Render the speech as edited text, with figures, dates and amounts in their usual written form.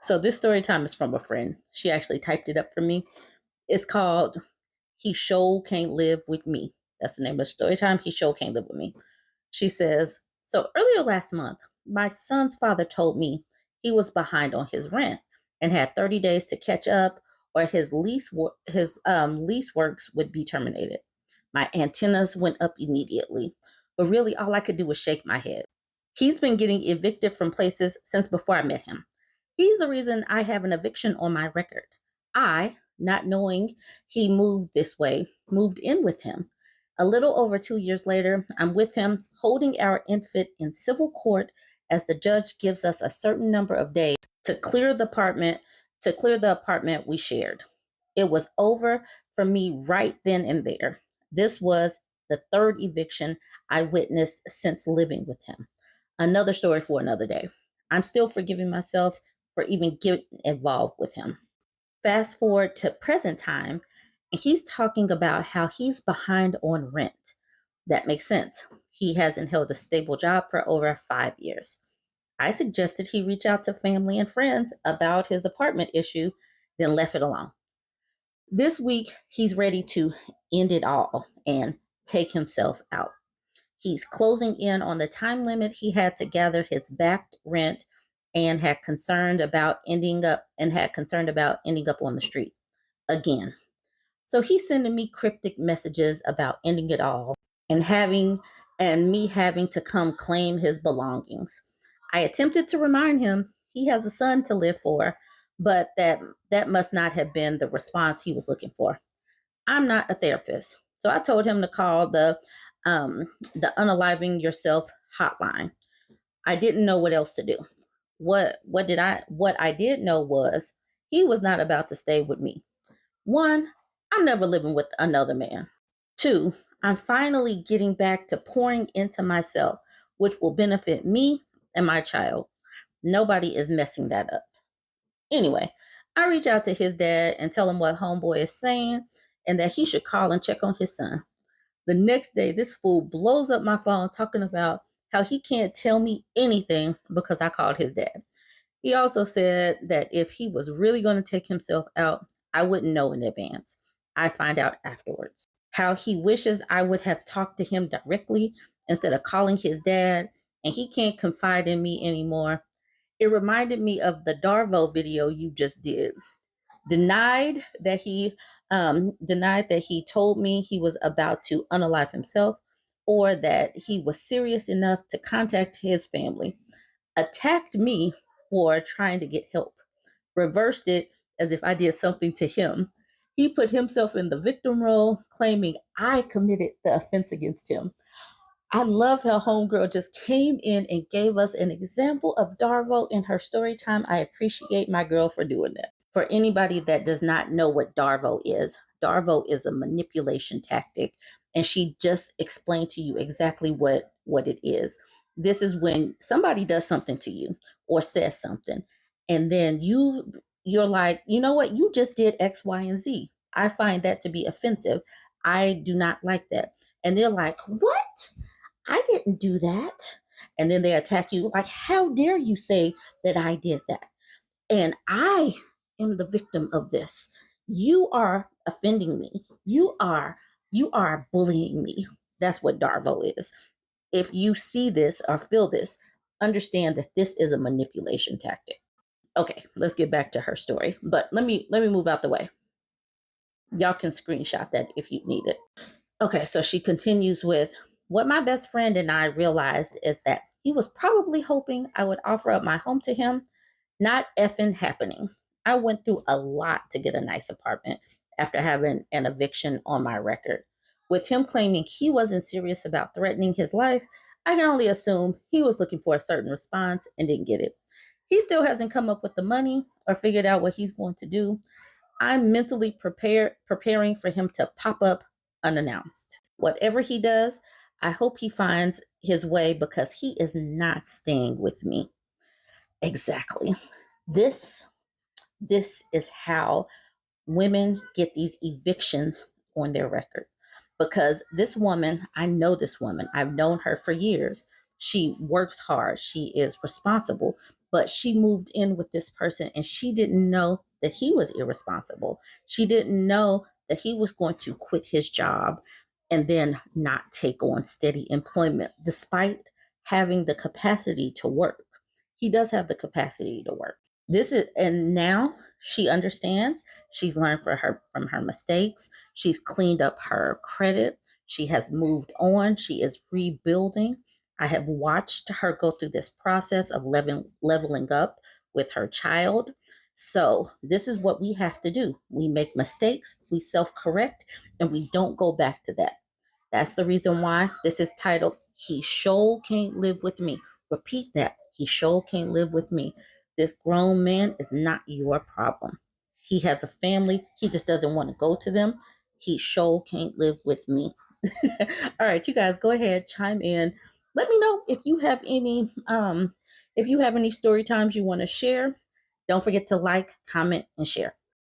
So this story time is from a friend. She actually typed it up for me. It's called Shole Can't Live With Me. That's the name of the story time. Shole Can't Live With Me. She says, so earlier last month, my son's father told me he was behind on his rent and had 30 days to catch up or his lease works would be terminated. My antennas went up immediately, but really all I could do was shake my head. He's been getting evicted from places since before I met him. He's the reason I have an eviction on my record. I, not knowing he moved this way, moved in with him. A little over 2 years later, I'm with him holding our infant in civil court as the judge gives us a certain number of days to clear the apartment we shared. It was over for me right then and there. This was the third eviction I witnessed since living with him. Another story for another day. I'm still forgiving myself for even getting involved with him. Fast forward to present time, and he's talking about how he's behind on rent. That makes sense. He hasn't held a stable job for over 5 years. I suggested he reach out to family and friends about his apartment issue, then left it alone. This week, he's ready to end it all and take himself out. He's closing in on the time limit he had to gather his back rent and had concerned about ending up on the street again. So he's sending me cryptic messages about ending it all and me having to come claim his belongings. I attempted to remind him he has a son to live for, but that must not have been the response he was looking for. I'm not a therapist, so I told him to call the Unaliving Yourself hotline. I didn't know what else to do. What I did know was he was not about to stay with me. One, I'm never living with another man. Two, I'm finally getting back to pouring into myself, which will benefit me and my child. Nobody is messing that up. Anyway, I reach out to his dad and tell him what homeboy is saying and that he should call and check on his son. The next day, this fool blows up my phone talking about how he can't tell me anything because I called his dad. He also said that if he was really going to take himself out, I wouldn't know in advance. I find out afterwards. How he wishes I would have talked to him directly instead of calling his dad, and he can't confide in me anymore. It reminded me of the DARVO video you just did. Denied that he told me he was about to unalive himself or that he was serious enough to contact his family. Attacked me for trying to get help. Reversed it as if I did something to him. He put himself in the victim role, claiming I committed the offense against him. I love how Homegirl just came in and gave us an example of Darvo in her story time. I appreciate my girl for doing that. For anybody that does not know what Darvo is a manipulation tactic, and she just explained to you exactly what it is. This is when somebody does something to you or says something, and then you're like, you know what, you just did X, Y, and Z. I find that to be offensive. I do not like that. And they're like, what? I didn't do that. And then they attack you like, how dare you say that I did that? And I am the victim of this. You are offending me. You are bullying me. That's what Darvo is. If you see this or feel this, understand that this is a manipulation tactic. Okay, let's get back to her story. But let me move out the way. Y'all can screenshot that if you need it. Okay, so she continues with, what my best friend and I realized is that he was probably hoping I would offer up my home to him. Not effing happening. I went through a lot to get a nice apartment after having an eviction on my record. With him claiming he wasn't serious about threatening his life, I can only assume he was looking for a certain response and didn't get it. He still hasn't come up with the money or figured out what he's going to do. I'm mentally preparing for him to pop up unannounced. Whatever he does, I hope he finds his way because he is not staying with me. Exactly. This is how women get these evictions on their record. Because this woman, I know this woman. I've known her for years. She works hard. She is responsible, but she moved in with this person and she didn't know that he was irresponsible. She didn't know that he was going to quit his job and then not take on steady employment despite having the capacity to work. He does have the capacity to work. And now she understands. She's learned from her mistakes. She's cleaned up her credit. She has moved on. She is rebuilding. I have watched her go through this process of leveling up with her child. So, this is what we have to do. We make mistakes, we self correct, and we don't go back to that. That's the reason why this is titled He Shole Can't Live With Me. Repeat that. He Shole Can't Live With Me. This grown man is not your problem. He has a family. He just doesn't want to go to them. He Shole Can't Live With Me. All right, you guys go ahead, chime in. Let me know if you have any story times you want to share. Don't forget to like, comment, and share.